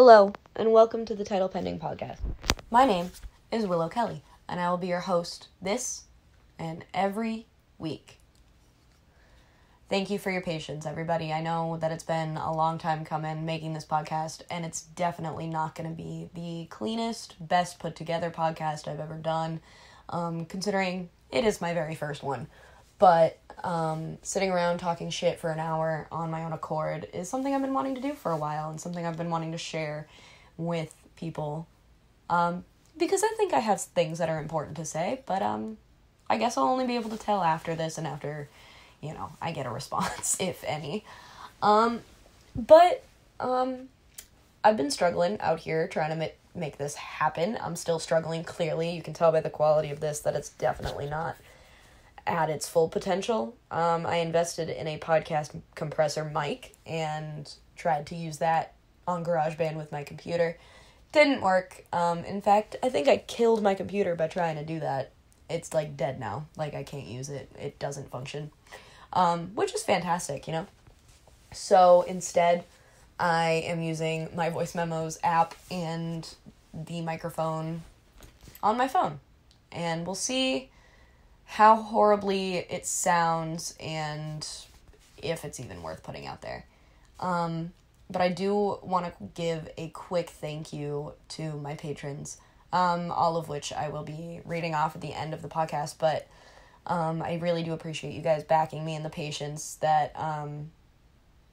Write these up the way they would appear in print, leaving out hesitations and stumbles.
Hello, and welcome to the Title Pending Podcast. My name is Willow Kelly, and I will be your host this and every week. Thank you for your patience, everybody. I know that it's been a long time coming making this podcast, and it's definitely not going to be the cleanest, best put together podcast I've ever done, considering it is my very first one. But sitting around talking shit for an hour on my own accord is something I've been wanting to do for a while, and something I've been wanting to share with people, because I think I have things that are important to say, but I guess I'll only be able to tell after this and after I get a response, if any. But I've been struggling out here trying to make this happen. I'm still struggling, clearly. You can tell by the quality of this that it's definitely not at its full potential. I invested in a podcast compressor mic and tried to use that on GarageBand with my computer. Didn't work. In fact, I think I killed my computer by trying to do that. It's dead now. I can't use it. It doesn't function. Which is fantastic, So instead, I am using my Voice Memos app and the microphone on my phone. And we'll see how horribly it sounds and if it's even worth putting out there. But I do want to give a quick thank you to my patrons, all of which I will be reading off at the end of the podcast, but I really do appreciate you guys backing me and the patience that,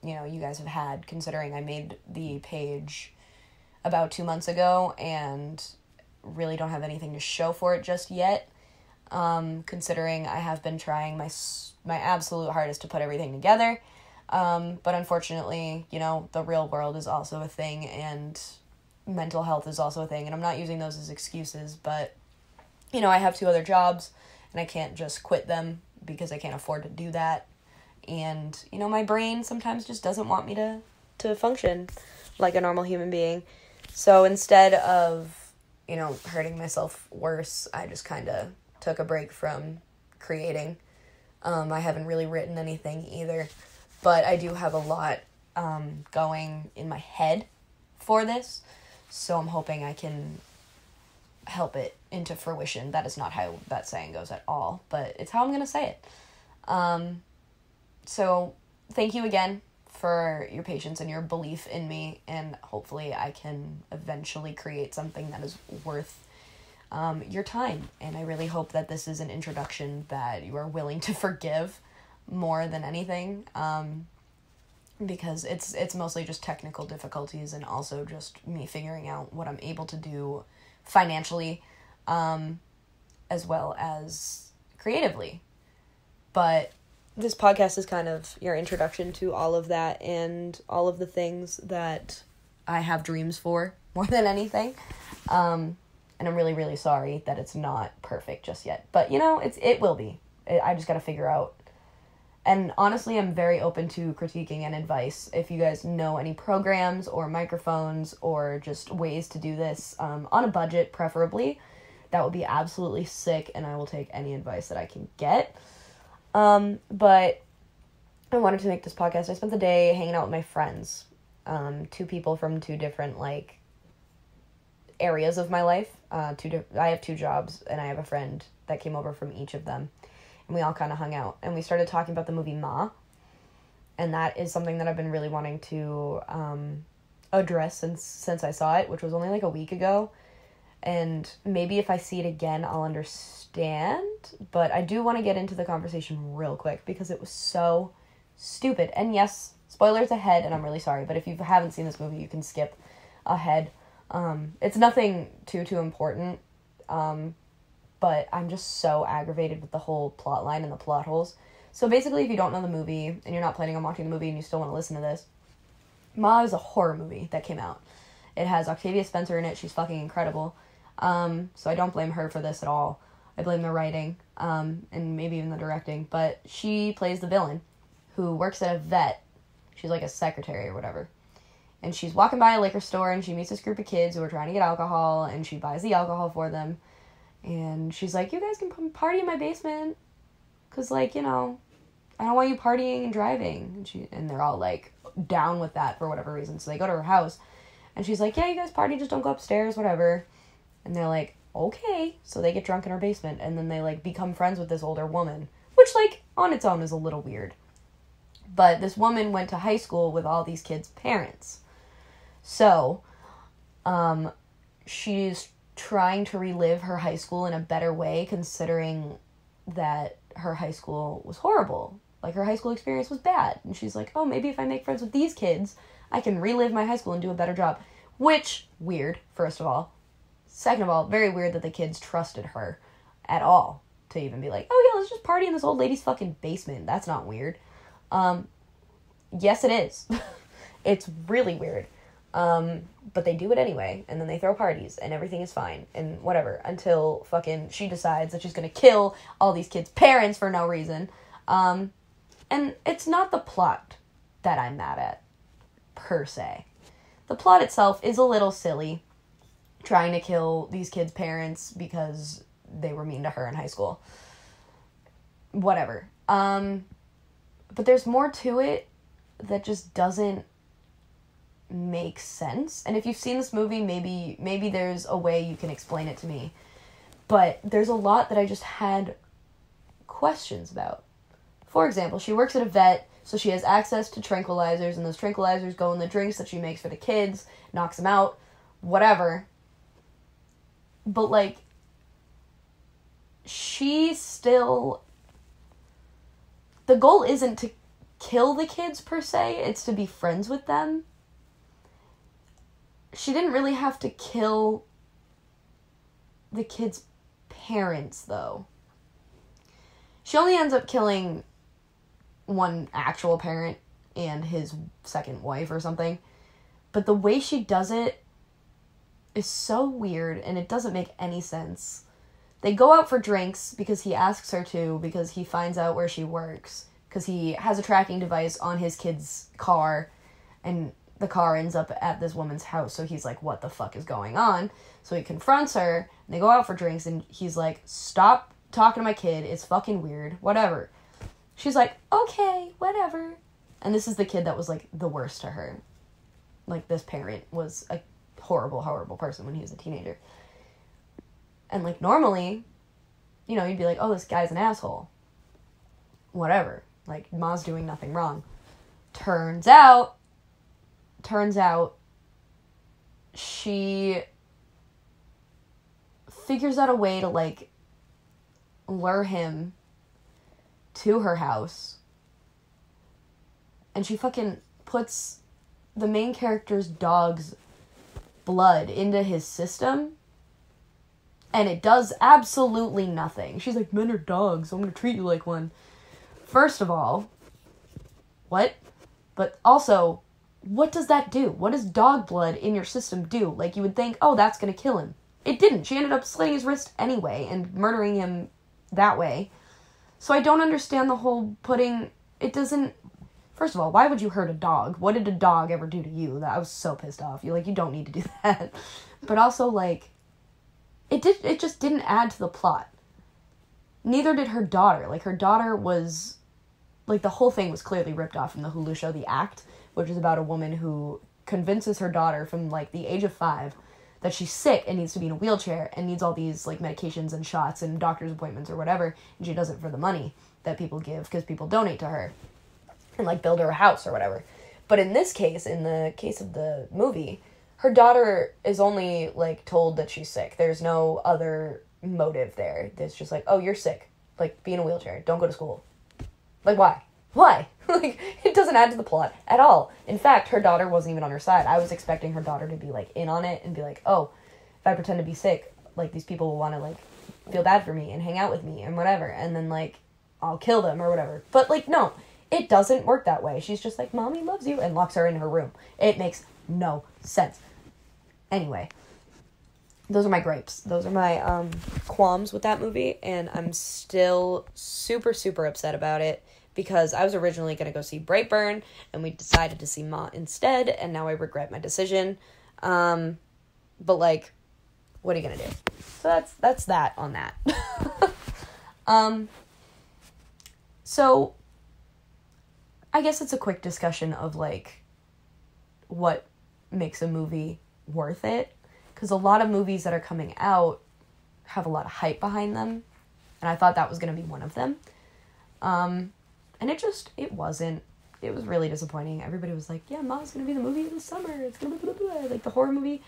you guys have had, considering I made the page about 2 months ago and really don't have anything to show for it just yet. Considering I have been trying my absolute hardest to put everything together. But unfortunately, the real world is also a thing, and mental health is also a thing, and I'm not using those as excuses, but, I have 2 other jobs, and I can't just quit them because I can't afford to do that. And, my brain sometimes just doesn't want me to function like a normal human being. So instead of, hurting myself worse, I just kind of took a break from creating. I haven't really written anything either, but I do have a lot going in my head for this, so I'm hoping I can help it into fruition. That is not how that saying goes at all, but it's how I'm going to say it. So thank you again for your patience and your belief in me, and hopefully I can eventually create something that is worth your time. And I really hope that this is an introduction that you are willing to forgive more than anything, because it's mostly just technical difficulties and also just me figuring out what I'm able to do financially, as well as creatively. But this podcast is kind of your introduction to all of that and all of the things that I have dreams for more than anything. And I'm really, really sorry that it's not perfect just yet. But, it will be. I just got to figure out. And honestly, I'm very open to critiquing and advice. If you guys know any programs or microphones or just ways to do this on a budget, preferably, that would be absolutely sick, and I will take any advice that I can get. But I wanted to make this podcast. I spent the day hanging out with my friends. 2 people from 2 different, areas of my life. I have 2 jobs, and I have a friend that came over from each of them, and we all kind of hung out, and we started talking about the movie Ma, and that is something that I've been really wanting to address since I saw it, which was only a week ago, and maybe if I see it again, I'll understand, but I do want to get into the conversation real quick, because it was so stupid. And yes, spoilers ahead, and I'm really sorry, but if you haven't seen this movie, you can skip ahead. It's nothing too important, but I'm just so aggravated with the whole plot line and the plot holes. So basically, if you don't know the movie, and you're not planning on watching the movie, and you still want to listen to this, Ma is a horror movie that came out. It has Octavia Spencer in it. She's fucking incredible. So I don't blame her for this at all. I blame the writing, and maybe even the directing, but she plays the villain, who works at a vet. She's a secretary or whatever. And she's walking by a liquor store, and she meets this group of kids who are trying to get alcohol, and she buys the alcohol for them. And she's like, you guys can party in my basement, because, I don't want you partying and driving. And they're all, down with that for whatever reason. So they go to her house, And she's like, yeah, you guys party, just don't go upstairs, whatever. And they're like, okay. So they get drunk in her basement, and then they, like, become friends with this older woman, which, like, on its own is a little weird. But this woman went to high school with all these kids' parents. So, she's trying to relive her high school in a better way, considering that her high school was horrible. Like, her high school experience was bad. And she's like, oh, maybe if I make friends with these kids, I can relive my high school and do a better job. Which, weird, first of all. Second of all, very weird that the kids trusted her at all to even be like, oh yeah, let's just party in this old lady's fucking basement. That's not weird. Yes, it is. It's really weird. But they do it anyway, and then they throw parties, and everything is fine, and whatever, until fucking she decides that she's gonna kill all these kids' parents for no reason. And it's not the plot that I'm mad at, per se. The plot itself is a little silly, trying to kill these kids' parents because they were mean to her in high school. Whatever. But there's more to it that just doesn't make sense. And if you've seen this movie, maybe there's a way you can explain it to me. But there's a lot that I just had questions about. For example, she works at a vet, so she has access to tranquilizers, and those tranquilizers go in the drinks that she makes for the kids, knocks them out, whatever. But, like, she still... The goal isn't to kill the kids, per se. It's to be friends with them. She didn't really have to kill the kids' parents, though. She only ends up killing one actual parent and his second wife or something. But the way she does it is so weird, and it doesn't make any sense. They go out for drinks because he asks her to, because he finds out where she works. Because he has a tracking device on his kid's car, and the car ends up at this woman's house. So he's like, what the fuck is going on? So he confronts her, and they go out for drinks, and he's like, stop talking to my kid. It's fucking weird. Whatever. She's like, okay, whatever. And this is the kid that was, like, the worst to her. Like, this parent was a horrible, horrible person when he was a teenager. And, like, normally, you know, you'd be like, oh, this guy's an asshole. Whatever. Like, Ma's doing nothing wrong. Turns out, she figures out a way to, like, lure him to her house. And she fucking puts the main character's dog's blood into his system. And it does absolutely nothing. She's like, men are dogs, so I'm gonna treat you like one. First of all, what? But also, what does that do? What does dog blood in your system do? Like, you would think, oh, that's gonna kill him. It didn't. She ended up slitting his wrist anyway and murdering him that way. So I don't understand the whole putting... It doesn't... First of all, why would you hurt a dog? What did a dog ever do to you? I was so pissed off. You don't need to do that. But also, like... It just didn't add to the plot. Neither did her daughter. Like, her daughter was... Like, the whole thing was clearly ripped off from the Hulu show The Act, which is about a woman who convinces her daughter from, like, the age of 5 that she's sick and needs to be in a wheelchair and needs all these, like, medications and shots and doctor's appointments or whatever, and she does it for the money that people give because people donate to her and, like, build her a house or whatever. But in this case, in the case of the movie, her daughter is only, like, told that she's sick. There's no other motive there. It's just like, oh, you're sick. Like, be in a wheelchair. Don't go to school. Like, why? Why? Like, it doesn't add to the plot at all. In fact, her daughter wasn't even on her side. I was expecting her daughter to be, like, in on it and be like, oh, if I pretend to be sick, like, these people will want to, like, feel bad for me and hang out with me and whatever. And then, like, I'll kill them or whatever. But, like, no. It doesn't work that way. She's just like, Mommy loves you, and locks her in her room. It makes no sense. Anyway, those are my gripes. Those are my qualms with that movie, and I'm still super, super upset about it because I was originally going to go see Brightburn, and we decided to see Ma instead, and now I regret my decision. But, like, what are you going to do? So that's that on that. So I guess it's a quick discussion of, like, what makes a movie worth it, because a lot of movies that are coming out have a lot of hype behind them, and I thought that was going to be one of them. And it wasn't. It was really disappointing. Everybody was like, yeah, Ma's going to be the movie of the summer. It's going to be blah, blah, blah, like the horror movie.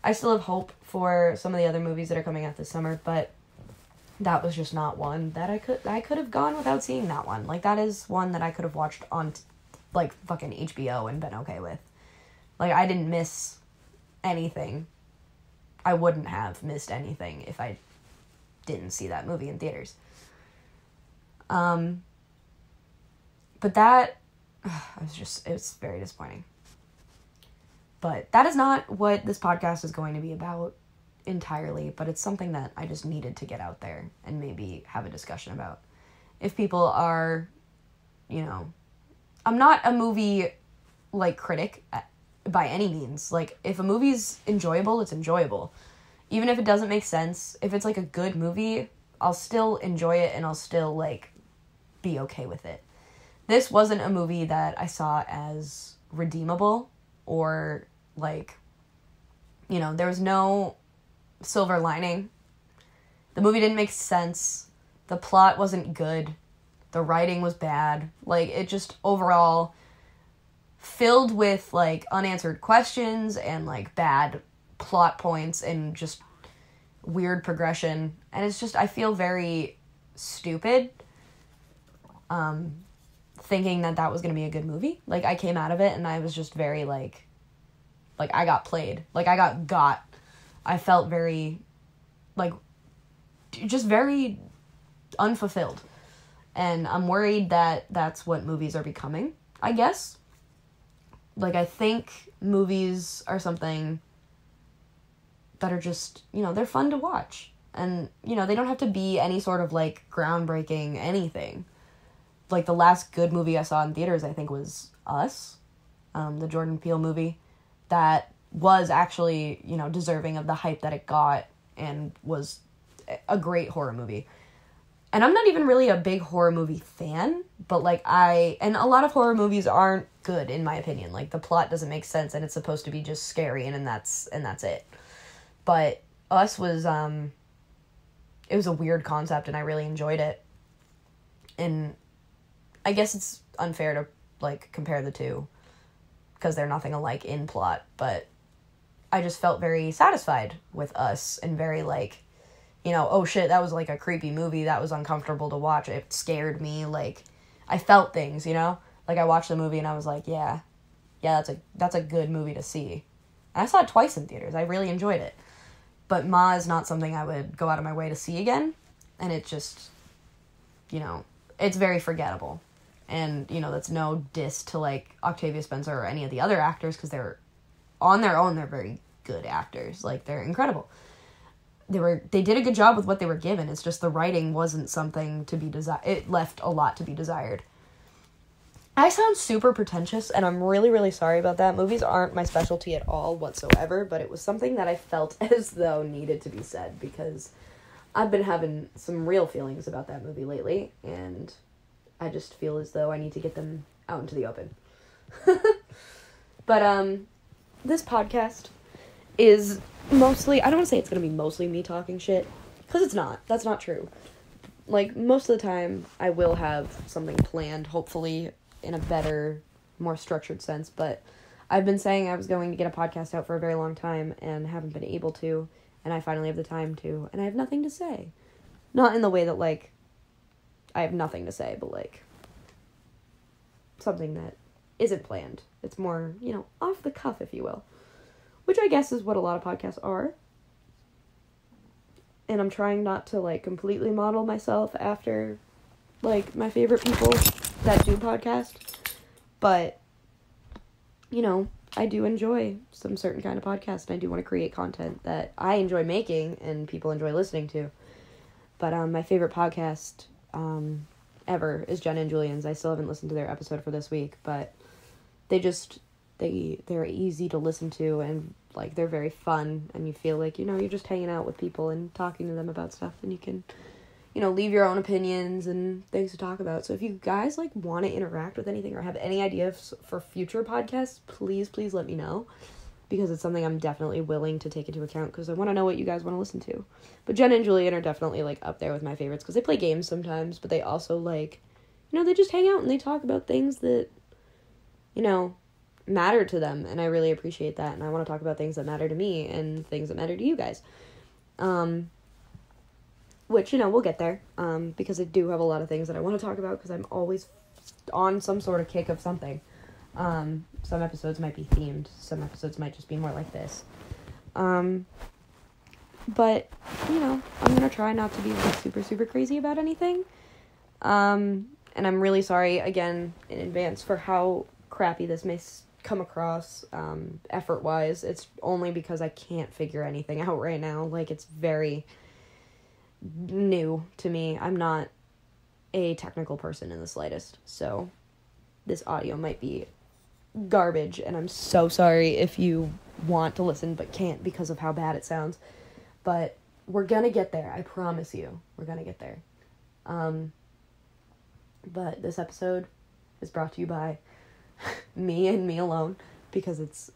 I still have hope for some of the other movies that are coming out this summer, but that was just not one that I could have gone without seeing that one. Like, that is one that I could have watched on, like, fucking HBO and been okay with. Like, I didn't miss anything. I wouldn't have missed anything if I didn't see that movie in theaters. But that, it was very disappointing. But that is not what this podcast is going to be about entirely, but it's something that I just needed to get out there and maybe have a discussion about. If people are, I'm not a movie, like, critic by any means. Like, if a movie's enjoyable, it's enjoyable. Even if it doesn't make sense, if it's, like, a good movie, I'll still enjoy it and I'll still, like, be okay with it. This wasn't a movie that I saw as redeemable or, like, there was no silver lining. The movie didn't make sense. The plot wasn't good. The writing was bad. Like, it just overall filled with, like, unanswered questions and, like, bad plot points and just weird progression. And it's just, I feel very stupid thinking that was going to be a good movie. Like, I came out of it and I was just very, like I got played. Like, I got. I felt very, like, just very unfulfilled. And I'm worried that that's what movies are becoming, I guess. Like, I think movies are something that are just, they're fun to watch. And, they don't have to be any sort of, like, groundbreaking anything. Like, the last good movie I saw in theaters, I think, was Us, the Jordan Peele movie. That was actually, deserving of the hype that it got and was a great horror movie. And I'm not even really a big horror movie fan, but, like, and a lot of horror movies aren't good, in my opinion. Like, the plot doesn't make sense and it's supposed to be just scary and that's it. But Us was, it was a weird concept and I really enjoyed it. And I guess it's unfair to, like, compare the two, because they're nothing alike in plot, but I just felt very satisfied with Us and very, like, oh shit, that was, like, a creepy movie, that was uncomfortable to watch, it scared me, like, I felt things, like, I watched the movie and I was like, yeah, that's a good movie to see. And I saw it twice in theaters, I really enjoyed it, but Ma is not something I would go out of my way to see again, and it just, it's very forgettable. And, that's no diss to, like, Octavia Spencer or any of the other actors, because they're, on their own, they're very good actors. Like, they're incredible. They did a good job with what they were given. It's just the writing wasn't something to be desired. It left a lot to be desired. I sound super pretentious, and I'm really, really sorry about that. Movies aren't my specialty at all whatsoever, but it was something that I felt as though needed to be said, because I've been having some real feelings about that movie lately, and I just feel as though I need to get them out into the open. But, this podcast is mostly, I don't want to say it's going to be mostly me talking shit, because it's not. That's not true. Like, most of the time, I will have something planned, hopefully, in a better, more structured sense, but I've been saying I was going to get a podcast out for a very long time, and haven't been able to, and I finally have the time to, and I have nothing to say. Not in the way that, like, I have nothing to say, but, like, something that isn't planned. It's more, off the cuff, if you will. Which I guess is what a lot of podcasts are. And I'm trying not to, like, completely model myself after, like, my favorite people that do podcasts. But, I do enjoy some certain kind of podcast, and I do want to create content that I enjoy making and people enjoy listening to. But my favorite podcast ever is Jen and Julian's. I still haven't listened to their episode for this week, but they're easy to listen to, and, like, they're very fun, and you feel like, you're just hanging out with people and talking to them about stuff, and you can, leave your own opinions and things to talk about. So if you guys, like, want to interact with anything or have any ideas for future podcasts, please let me know. because it's something I'm definitely willing to take into account because I want to know what you guys want to listen to. But Jen and Julian are definitely, like, up there with my favorites because they play games sometimes, but they also, like, you know, they just hang out and they talk about things that, you know, matter to them, and I really appreciate that, and I want to talk about things that matter to me and things that matter to you guys. Which, you know, we'll get there, because I do have a lot of things that I want to talk about because I'm always on some sort of kick of something. Some episodes might be themed, some episodes might just be more like this. But, you know, I'm going to try not to be, like, super, super crazy about anything. And I'm really sorry, again, in advance for how crappy this may come across, effort-wise. It's only because I can't figure anything out right now. Like, it's very new to me. I'm not a technical person in the slightest, so this audio might be garbage, and I'm so sorry if you want to listen but can't because of how bad it sounds. But we're gonna get there. I promise you. We're gonna get there. But this episode is brought to you by me and me alone because it's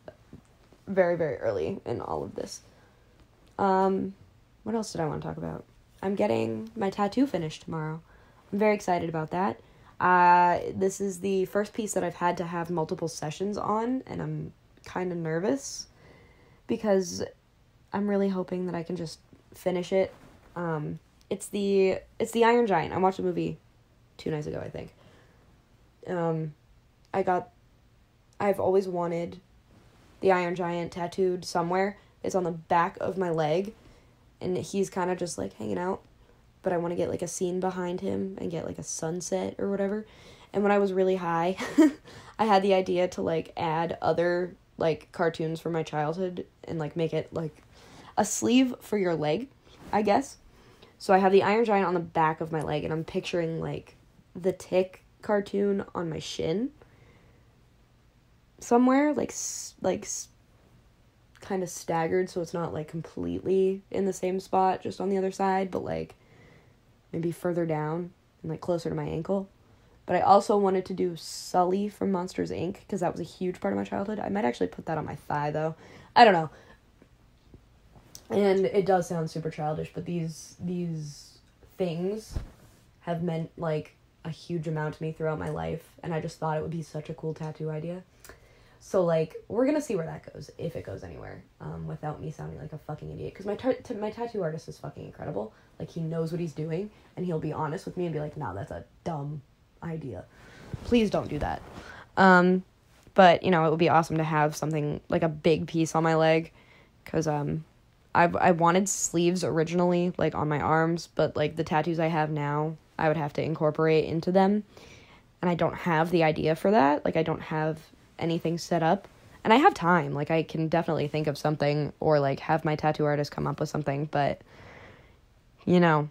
very, very early in all of this. What else did I want to talk about? I'm getting my tattoo finished tomorrow. I'm very excited about that. This is the first piece that I've had to have multiple sessions on, and I'm kind of nervous because I'm really hoping that I can just finish it. It's the Iron Giant. I watched a movie 2 nights ago, I think. I've always wanted the Iron Giant tattooed somewhere. It's on the back of my leg, and he's kind of just, like, hanging out, but I want to get, like, a scene behind him and get, like, a sunset or whatever. And when I was really high, I had the idea to, like, add other, like, cartoons from my childhood and, like, make it, like, a sleeve for your leg, I guess. So I have the Iron Giant on the back of my leg, and I'm picturing, like, the Tick cartoon on my shin somewhere, like kind of staggered, so it's not, like, completely in the same spot, just on the other side, but, like, maybe further down and, like, closer to my ankle. But I also wanted to do Sully from Monsters, Inc., because that was a huge part of my childhood. I might actually put that on my thigh, though. I don't know. And it does sound super childish, but these things have meant, like, a huge amount to me throughout my life, and I just thought it would be such a cool tattoo idea. So, like, we're gonna see where that goes, if it goes anywhere, without me sounding like a fucking idiot, because my tattoo artist is fucking incredible. Like, he knows what he's doing, and he'll be honest with me and be like, nah, that's a dumb idea. Please don't do that. But, you know, it would be awesome to have something, like, a big piece on my leg, because, I wanted sleeves originally, like, on my arms, but, like, the tattoos I have now, I would have to incorporate into them, and I don't have the idea for that. Like, I don't have anything set up, and I have time. Like, I can definitely think of something, or, like, have my tattoo artist come up with something, but, you know,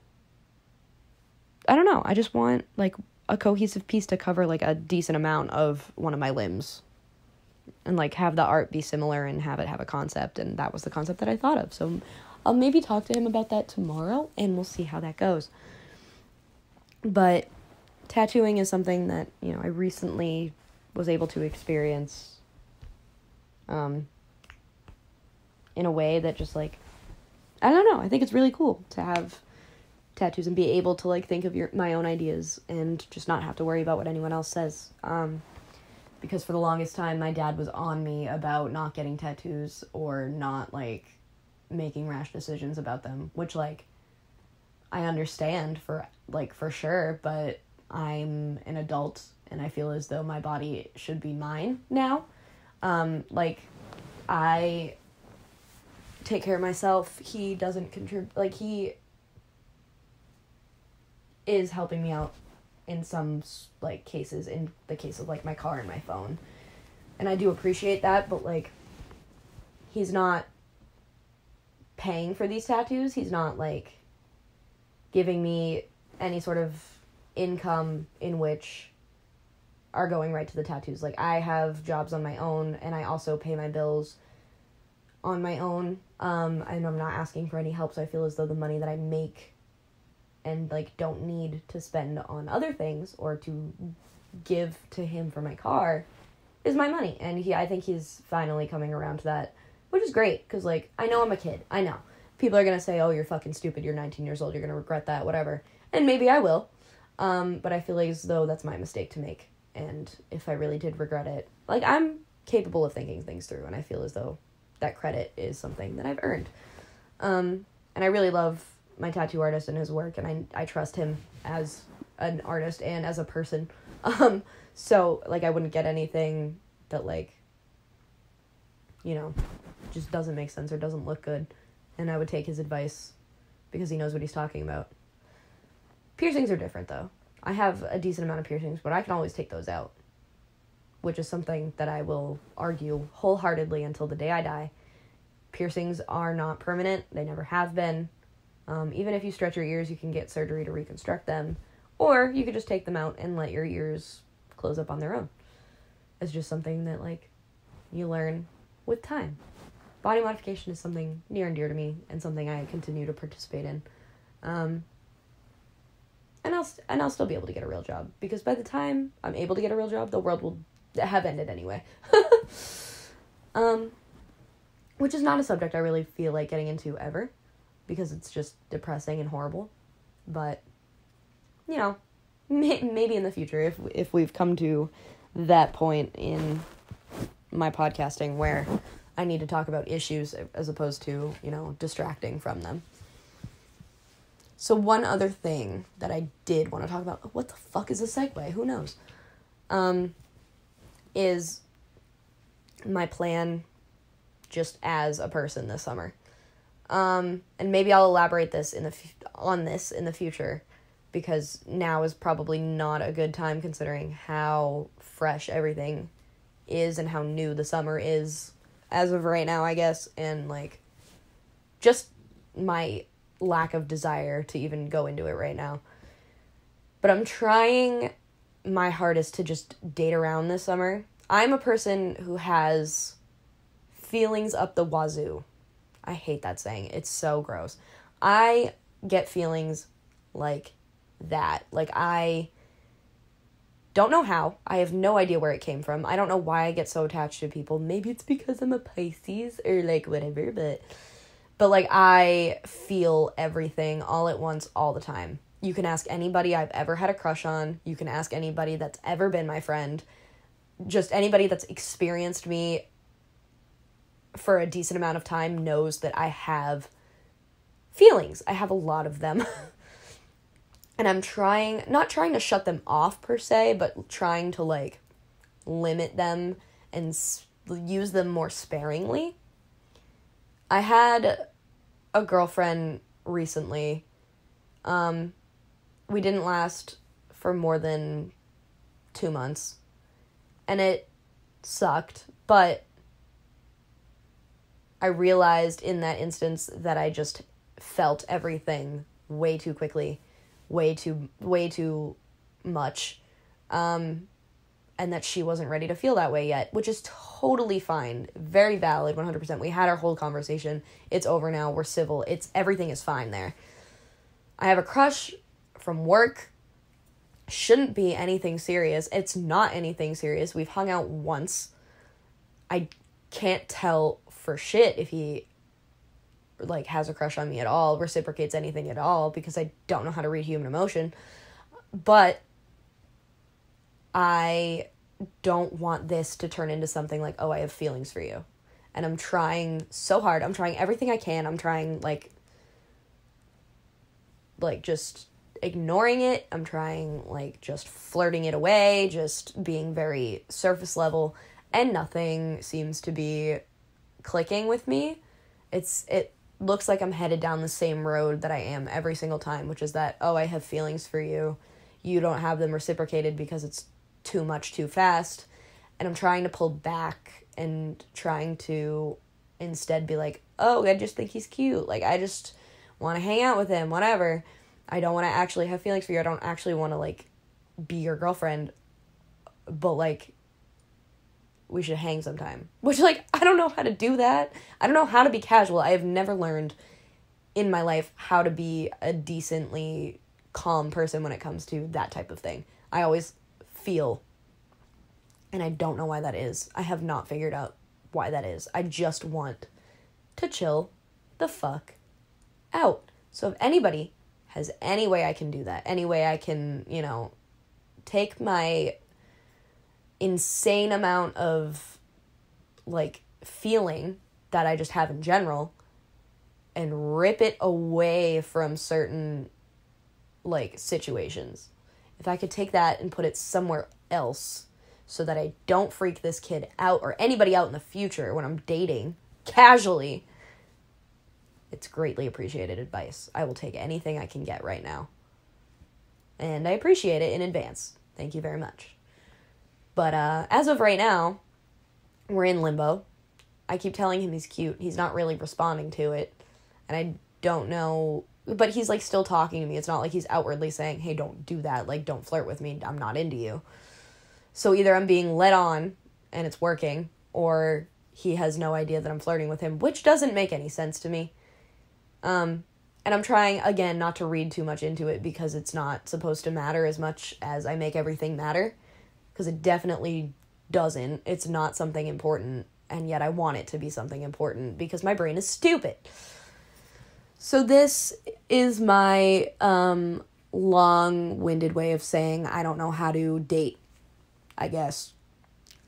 I don't know. I just want, like, a cohesive piece to cover, like, a decent amount of one of my limbs, and, like, have the art be similar and have it have a concept, and that was the concept that I thought of. So I'll maybe talk to him about that tomorrow, and we'll see how that goes. But tattooing is something that, you know, I recently was able to experience in a way that just, like, I don't know, I think it's really cool to have tattoos and be able to, like, think of my own ideas and just not have to worry about what anyone else says. Because for the longest time, my dad was on me about not getting tattoos or not, like, making rash decisions about them, which, like, I understand for sure, but I'm an adult and I feel as though my body should be mine now. Like, I take care of myself. He doesn't contribute, like, he is helping me out in some, like, cases, in the case of, like, my car and my phone. And I do appreciate that, but, like, he's not paying for these tattoos. He's not, like, giving me any sort of income in which are going right to the tattoos. Like, I have jobs on my own, and I also pay my bills on my own, and I'm not asking for any help, so I feel as though the money that I make and, like, don't need to spend on other things or to give to him for my car is my money, and I think he's finally coming around to that. which is great, because, like, I know I'm a kid. I know. People are going to say, oh, you're fucking stupid, you're 19 years old, you're going to regret that, whatever. And maybe I will. But I feel as though that's my mistake to make. And if I really did regret it, like, I'm capable of thinking things through, and I feel as though that credit is something that I've earned. And I really love my tattoo artist and his work, and I trust him as an artist and as a person. So, like, I wouldn't get anything that, like, you know, just doesn't make sense or doesn't look good. And I would take his advice because he knows what he's talking about. Piercings are different, though. I have a decent amount of piercings, but I can always take those out, which is something that I will argue wholeheartedly until the day I die. Piercings are not permanent. They never have been. Even if you stretch your ears, you can get surgery to reconstruct them, or you could just take them out and let your ears close up on their own. It's just something that, like, you learn with time. Body modification is something near and dear to me, and something I continue to participate in. And I'll still be able to get a real job, because by the time I'm able to get a real job, the world will have ended anyway. Which is not a subject I really feel like getting into ever, because it's just depressing and horrible. But, you know, maybe in the future, if we've come to that point in my podcasting where I need to talk about issues as opposed to, you know, distracting from them. So one other thing that I did want to talk about, what the fuck is a segue? Who knows? Is my plan just as a person this summer. And maybe I'll elaborate on this in the future, because now is probably not a good time considering how fresh everything is and how new the summer is as of right now, I guess, and, like, just my lack of desire to even go into it right now. But I'm trying my hardest to just date around this summer. I'm a person who has feelings up the wazoo. I hate that saying. It's so gross. I get feelings like that. Like, I don't know how. I have no idea where it came from. I don't know why I get so attached to people. Maybe it's because I'm a Pisces or, like, whatever, but like, I feel everything all at once all the time. You can ask anybody I've ever had a crush on. You can ask anybody that's ever been my friend. Just anybody that's experienced me for a decent amount of time knows that I have feelings. I have a lot of them. And I'm not trying to shut them off per se, but trying to, like, limit them and use them more sparingly. I had a girlfriend recently. We didn't last for more than 2 months. And it sucked, but I realized in that instance that I just felt everything way too quickly, way too much, and that she wasn't ready to feel that way yet, which is totally fine, very valid, 100%. We had our whole conversation. It's over now. We're civil. Everything is fine there. I have a crush from work. Shouldn't be anything serious. It's not anything serious. We've hung out once. I can't tell for shit if he, like, has a crush on me at all, reciprocates anything at all, because I don't know how to read human emotion. But I don't want this to turn into something like, oh, I have feelings for you. And I'm trying so hard. I'm trying everything I can. I'm trying, like just ignoring it. I'm trying, like, just flirting it away, just being very surface level, and nothing seems to be clicking with me. It looks like I'm headed down the same road that I am every single time, which is that, oh, I have feelings for you. You don't have them reciprocated because it's too much too fast. And I'm trying to pull back and trying to instead be like, oh, I just think he's cute. Like, I just want to hang out with him, whatever. I don't want to actually have feelings for you. I don't actually want to, like, be your girlfriend, but, like, we should hang sometime. Which, like, I don't know how to do that. I don't know how to be casual. I have never learned in my life how to be a decently calm person when it comes to that type of thing. I always feel, and I don't know why that is. I have not figured out why that is. I just want to chill the fuck out. So if anybody has any way I can do that, any way I can, take my insane amount of, feeling that I just have in general and rip it away from certain, situations. If I could take that and put it somewhere else so that I don't freak this kid out or anybody out in the future when I'm dating casually, it's greatly appreciated advice. I will take anything I can get right now. And I appreciate it in advance. Thank you very much. But as of right now, we're in limbo. I keep telling him he's cute. He's not really responding to it. And I don't know. But he's, still talking to me. It's not like he's outwardly saying, hey, don't do that. Don't flirt with me. I'm not into you. So either I'm being led on and it's working, or he has no idea that I'm flirting with him, which doesn't make any sense to me. And I'm trying, again, not to read too much into it because it's not supposed to matter as much as I make everything matter. Because it definitely doesn't. It's not something important, and yet I want it to be something important because my brain is stupid. So this is my long-winded way of saying I don't know how to date, I guess.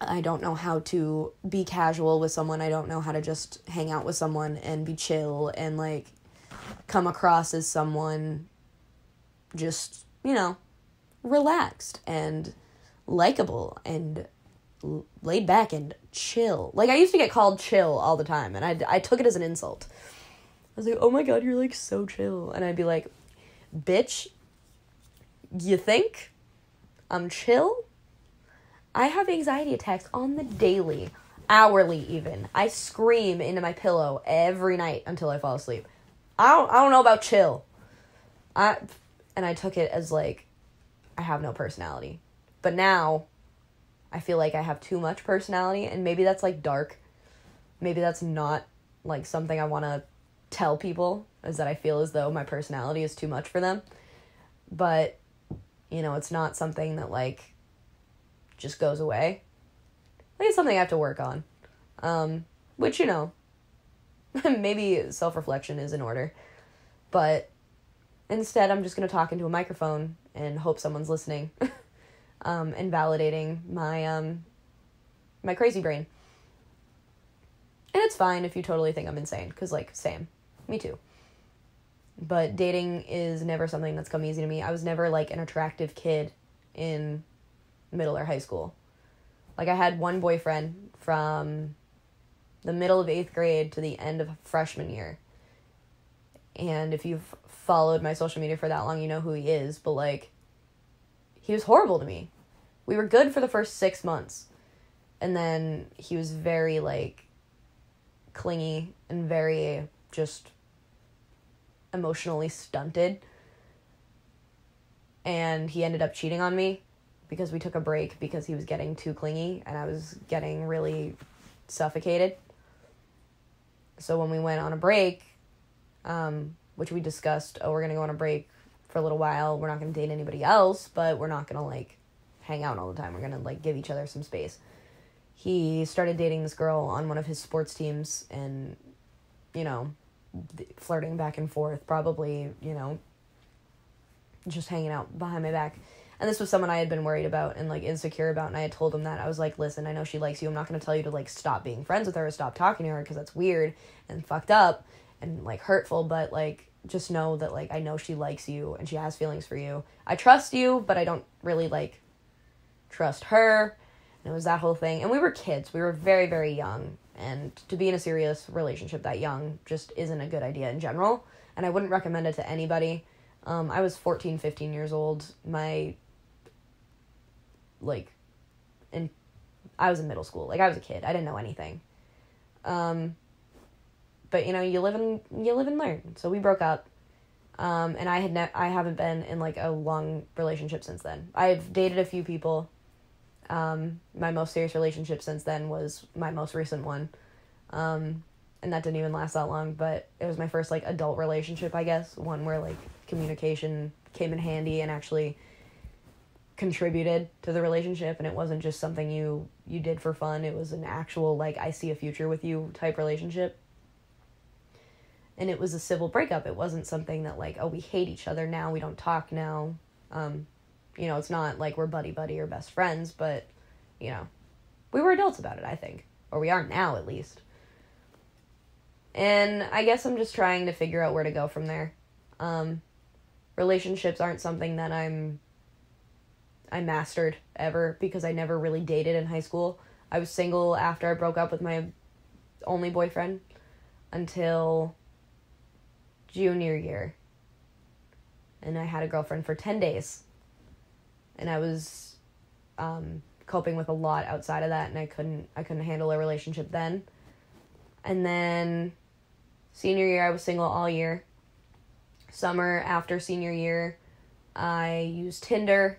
I don't know how to be casual with someone. I don't know how to just hang out with someone and be chill and, come across as someone just, relaxed and likable and laid back and chill. I used to get called chill all the time, and I took it as an insult. I was like, oh my god, you're, so chill. And I'd be like, bitch, you think I'm chill? I have anxiety attacks on the daily, hourly even. I scream into my pillow every night until I fall asleep. I don't know about chill. And I took it as, I have no personality. But now, I feel like I have too much personality, and maybe that's, dark. Maybe that's not, something I want to tell people, is that I feel as though my personality is too much for them. But, it's not something that, just goes away. It's something I have to work on. Which, maybe self-reflection is in order. But instead, I'm just going to talk into a microphone and hope someone's listening. And validating my my crazy brain. And it's fine if you totally think I'm insane, because, same. Me too. But dating is never something that's come easy to me. I was never, an attractive kid in middle or high school. I had one boyfriend from the middle of 8th grade to the end of freshman year. And if you've followed my social media for that long, you know who he is. But, he was horrible to me. We were good for the first 6 months. And then he was very, clingy and very just emotionally stunted. And he ended up cheating on me because we took a break because he was getting too clingy and I was getting really suffocated. So when we went on a break, which we discussed, we're going to go on a break for a little while. We're not going to date anybody else, but we're not going to, hang out all the time. We're going to, give each other some space. He started dating this girl on one of his sports teams and, flirting back and forth, probably, just hanging out behind my back. And this was someone I had been worried about and, insecure about, and I had told him that. I was like, listen, I know she likes you. I'm not going to tell you to, stop being friends with her or stop talking to her because that's weird and fucked up and, hurtful, but, just know that, I know she likes you and she has feelings for you. I trust you, but I don't really, trust her. And it was that whole thing. And we were kids. We were very, very young. And to be in a serious relationship that young just isn't a good idea in general. And I wouldn't recommend it to anybody. I was 14, 15 years old. I was in middle school. I was a kid. I didn't know anything. But, you live and learn. So we broke up. And I haven't been in, a long relationship since then. I've dated a few people. My most serious relationship since then was my most recent one. And that didn't even last that long, but it was my first, adult relationship, I guess. One where, communication came in handy and actually contributed to the relationship, and it wasn't just something you did for fun. It was an actual, I see a future with you type relationship. And it was a civil breakup. It wasn't something that, like, oh, we hate each other now, we don't talk now. It's not like we're buddy-buddy or best friends, but, we were adults about it, I think. Or we are now, at least. And I guess I'm just trying to figure out where to go from there. Relationships aren't something that I mastered ever, because I never really dated in high school. I was single after I broke up with my only boyfriend until junior year. And I had a girlfriend for 10 days. And I was coping with a lot outside of that, and I couldn't handle a relationship then. And then senior year, I was single all year. Summer after senior year, I used Tinder.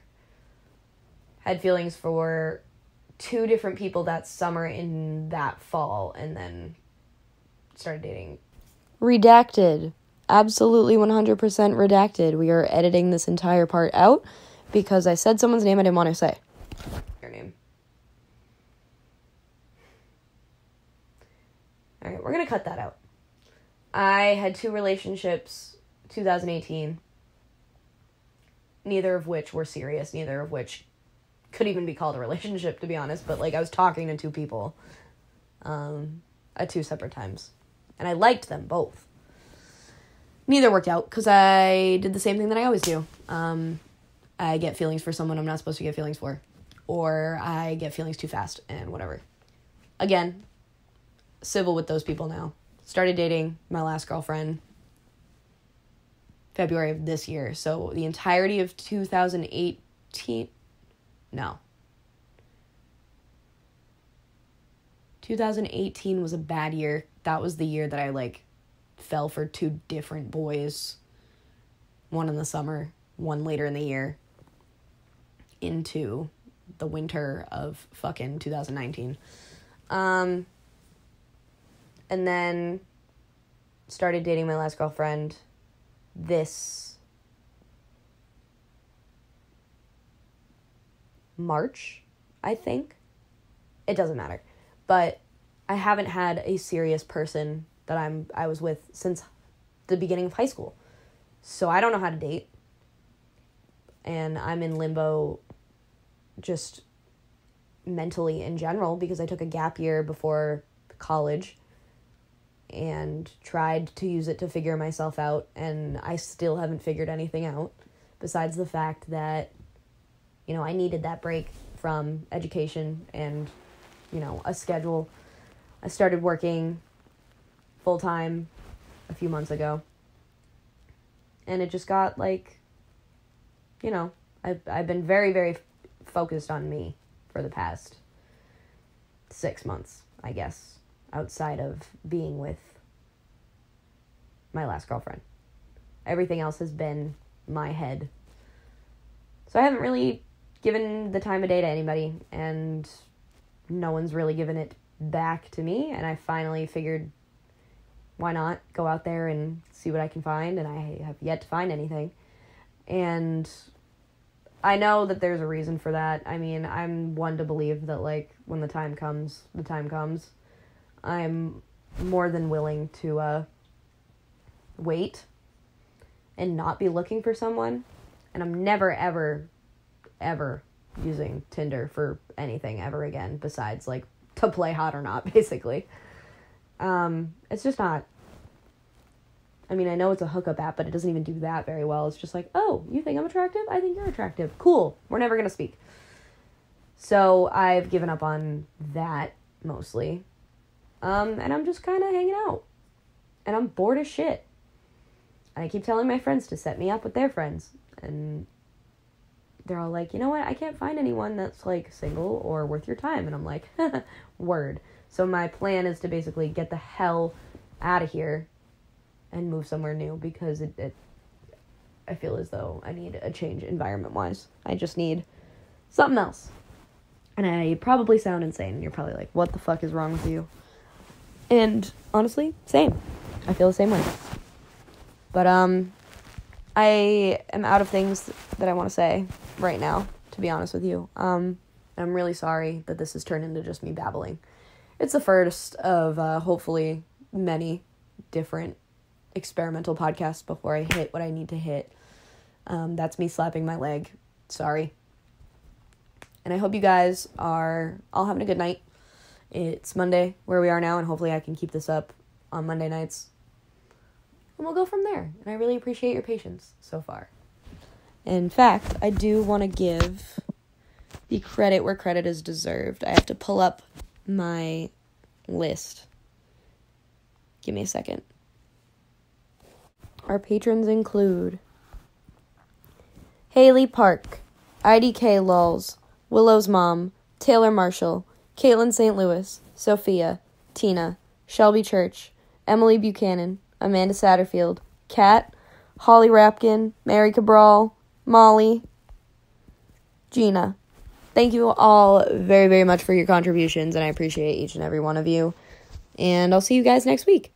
Had feelings for 2 different people that summer in that fall, and then started dating. Redacted. Absolutely 100% redacted. We are editing this entire part out because I said someone's name I didn't want to say. Your name. Alright, we're going to cut that out. I had 2 relationships, 2018, neither of which were serious, neither of which could even be called a relationship, to be honest, but, like, I was talking to 2 people at 2 separate times, and I liked them both. Neither worked out, because I did the same thing that I always do. I get feelings for someone I'm not supposed to get feelings for, or I get feelings too fast, and whatever. Again, civil with those people now. Started dating my last girlfriend February of this year, so the entirety of 2018... No. 2018 was a bad year. That was the year that I, like, fell for 2 different boys. One in the summer, one later in the year. Into the winter of fucking 2019. And then started dating my last girlfriend this March, I think. It doesn't matter. But I haven't had a serious person that I was with since the beginning of high school. So I don't know how to date. And I'm in limbo just mentally in general, because I took a gap year before college and tried to use it to figure myself out, and I still haven't figured anything out, besides the fact that, I needed that break from education and, a schedule. I started working full-time a few months ago, and it just got, like, I've been very, very focused on me for the past 6 months, I guess, outside of being with my last girlfriend. Everything else has been my head. So I haven't really given the time of day to anybody, and no one's really given it back to me, and I finally figured, why not go out there and see what I can find, and I have yet to find anything. And I know that there's a reason for that. I mean, I'm one to believe that, like, when the time comes, the time comes. I'm more than willing to wait and not be looking for someone. And I'm never, ever, ever using Tinder for anything ever again besides, like, to play hot or not, basically. It's just not... I mean, I know it's a hookup app, but it doesn't even do that very well. It's just like, oh, you think I'm attractive? I think you're attractive. Cool. We're never going to speak. So I've given up on that, mostly. And I'm just kind of hanging out. And I'm bored as shit. And I keep telling my friends to set me up with their friends. And they're all like, you know what? I can't find anyone that's, like, single or worth your time. And I'm like, word. So my plan is to basically get the hell out of here and move somewhere new, because I feel as though I need a change environment-wise. I just need something else. And I probably sound insane. You're probably like, what the fuck is wrong with you? And honestly, same. I feel the same way. But I am out of things that I want to say right now, to be honest with you. I'm really sorry that this has turned into just me babbling. It's the first of hopefully many different experimental podcast before I hit what I need to hit. That's me slapping my leg. Sorry. And I hope you guys are all having a good night. It's Monday where we are now, and hopefully I can keep this up on Monday nights. And we'll go from there. And I really appreciate your patience so far. In fact, I do want to give the credit where credit is deserved. I have to pull up my list. Give me a second. Our patrons include Haley Park, IDK Lulz, Willow's mom, Taylor Marshall, Caitlin St. Louis, Sophia, Tina, Shelby Church, Emily Buchanan, Amanda Satterfield, Kat, Holly Rapkin, Mary Cabral, Molly, Gina. Thank you all very, very much for your contributions, and I appreciate each and every one of you. And I'll see you guys next week.